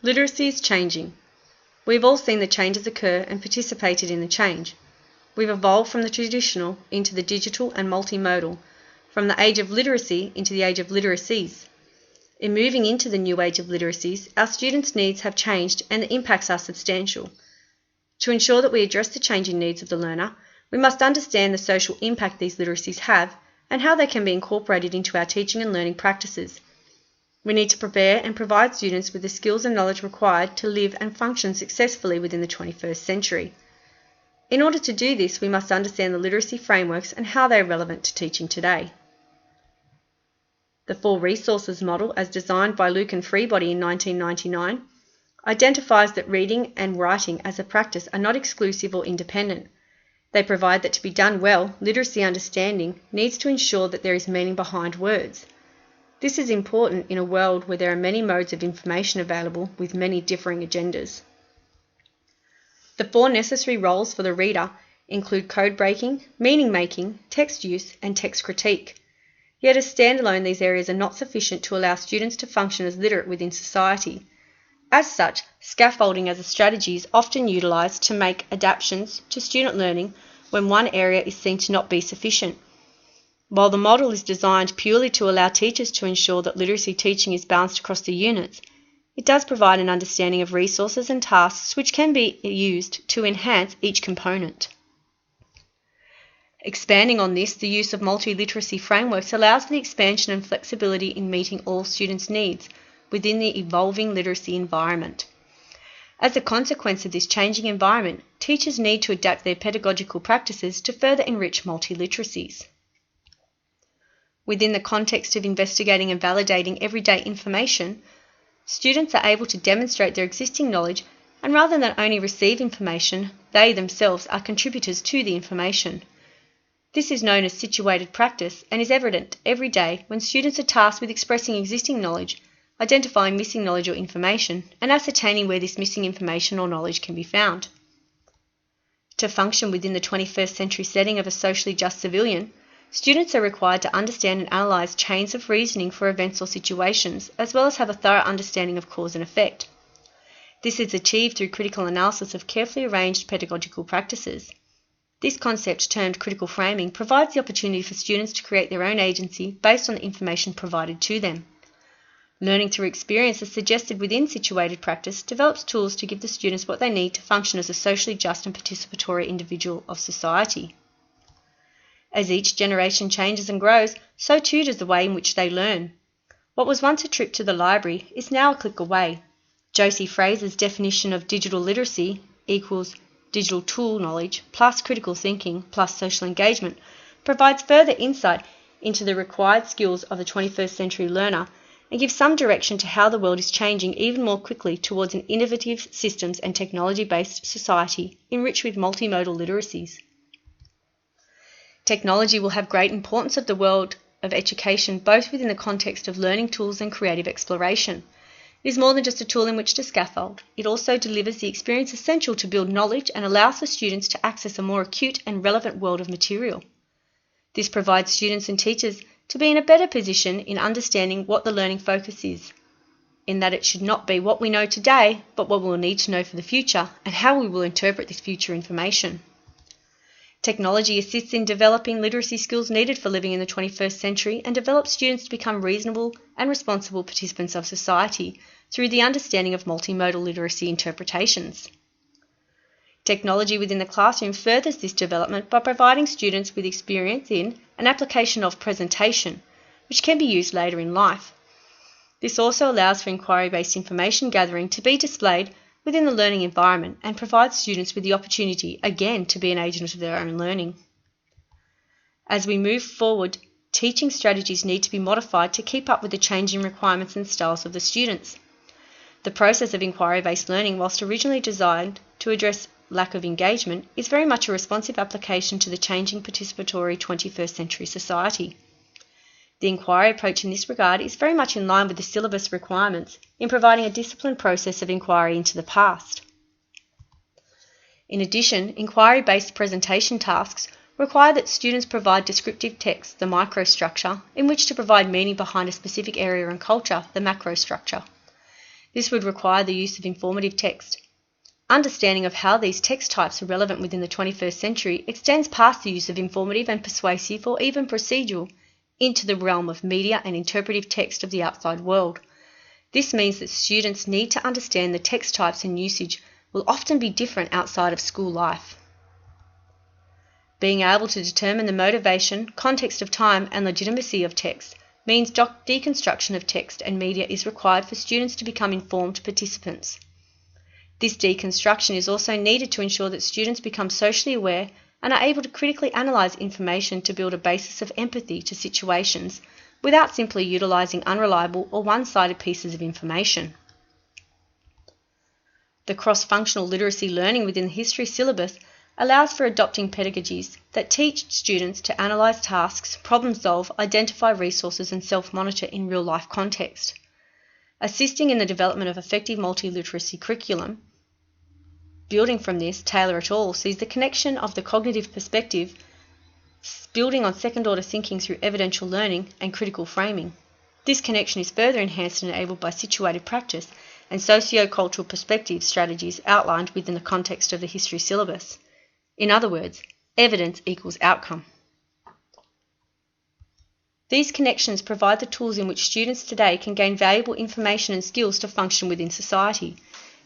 Literacy is changing. We've all seen the changes occur and participated in the change. We've evolved from the traditional into the digital and multimodal, from the age of literacy into the age of literacies. In moving into the new age of literacies, our students' needs have changed and the impacts are substantial. To ensure that we address the changing needs of the learner, we must understand the social impact these literacies have and how they can be incorporated into our teaching and learning practices. We need to prepare and provide students with the skills and knowledge required to live and function successfully within the 21st century. In order to do this, we must understand the literacy frameworks and how they are relevant to teaching today. The 4 resources model, as designed by Luke and Freebody in 1999, identifies that reading and writing as a practice are not exclusive or independent. They provide that to be done well, literacy understanding needs to ensure that there is meaning behind words. This is important in a world where there are many modes of information available with many differing agendas. The 4 necessary roles for the reader include code breaking, meaning making, text use, and text critique. Yet as standalone, these areas are not sufficient to allow students to function as literate within society. As such, scaffolding as a strategy is often utilised to make adaptations to student learning when one area is seen to not be sufficient. While the model is designed purely to allow teachers to ensure that literacy teaching is balanced across the units, it does provide an understanding of resources and tasks which can be used to enhance each component. Expanding on this, the use of multi-literacy frameworks allows for the expansion and flexibility in meeting all students' needs within the evolving literacy environment. As a consequence of this changing environment, teachers need to adapt their pedagogical practices to further enrich multi-literacies. Within the context of investigating and validating everyday information, students are able to demonstrate their existing knowledge, and rather than only receive information, they themselves are contributors to the information. This is known as situated practice and is evident every day when students are tasked with expressing existing knowledge, identifying missing knowledge or information, and ascertaining where this missing information or knowledge can be found. To function within the 21st century setting of a socially just civilian, students are required to understand and analyse chains of reasoning for events or situations, as well as have a thorough understanding of cause and effect. This is achieved through critical analysis of carefully arranged pedagogical practices. This concept, termed critical framing, provides the opportunity for students to create their own agency based on the information provided to them. Learning through experience, as suggested within situated practice, develops tools to give the students what they need to function as a socially just and participatory individual of society. As each generation changes and grows, so too does the way in which they learn. What was once a trip to the library is now a click away. Josie Fraser's definition of digital literacy equals digital tool knowledge plus critical thinking plus social engagement provides further insight into the required skills of the 21st century learner and gives some direction to how the world is changing even more quickly towards an innovative systems and technology-based society enriched with multimodal literacies. Technology will have great importance of the world of education, both within the context of learning tools and creative exploration. It is more than just a tool in which to scaffold. It also delivers the experience essential to build knowledge and allows for students to access a more acute and relevant world of material. This provides students and teachers to be in a better position in understanding what the learning focus is, in that it should not be what we know today, but what we will need to know for the future and how we will interpret this future information. Technology assists in developing literacy skills needed for living in the 21st century and develops students to become reasonable and responsible participants of society through the understanding of multimodal literacy interpretations. Technology within the classroom furthers this development by providing students with experience in an application of presentation, which can be used later in life. This also allows for inquiry-based information gathering to be displayed within the learning environment and provides students with the opportunity, again, to be an agent of their own learning. As we move forward, teaching strategies need to be modified to keep up with the changing requirements and styles of the students. The process of inquiry-based learning, whilst originally designed to address lack of engagement, is very much a responsive application to the changing participatory 21st century society. The inquiry approach in this regard is very much in line with the syllabus requirements in providing a disciplined process of inquiry into the past. In addition, inquiry-based presentation tasks require that students provide descriptive text, the microstructure, in which to provide meaning behind a specific area and culture, the macrostructure. This would require the use of informative text. Understanding of how these text types are relevant within the 21st century extends past the use of informative and persuasive or even procedural into the realm of media and interpretive text of the outside world. This means that students need to understand the text types and usage will often be different outside of school life. Being able to determine the motivation, context of time, and legitimacy of text means deconstruction of text and media is required for students to become informed participants. This deconstruction is also needed to ensure that students become socially aware and are able to critically analyse information to build a basis of empathy to situations without simply utilising unreliable or one-sided pieces of information. The cross-functional literacy learning within the history syllabus allows for adopting pedagogies that teach students to analyse tasks, problem-solve, identify resources and self-monitor in real-life context. Assisting in the development of effective multiliteracy curriculum, building from this, Taylor et al. Sees the connection of the cognitive perspective, building on second-order thinking through evidential learning and critical framing. This connection is further enhanced and enabled by situated practice and socio-cultural perspective strategies outlined within the context of the history syllabus. In other words, evidence equals outcome. These connections provide the tools in which students today can gain valuable information and skills to function within society.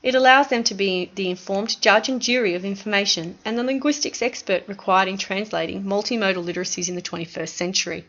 It allows them to be the informed judge and jury of information and the linguistics expert required in translating multimodal literacies in the 21st century.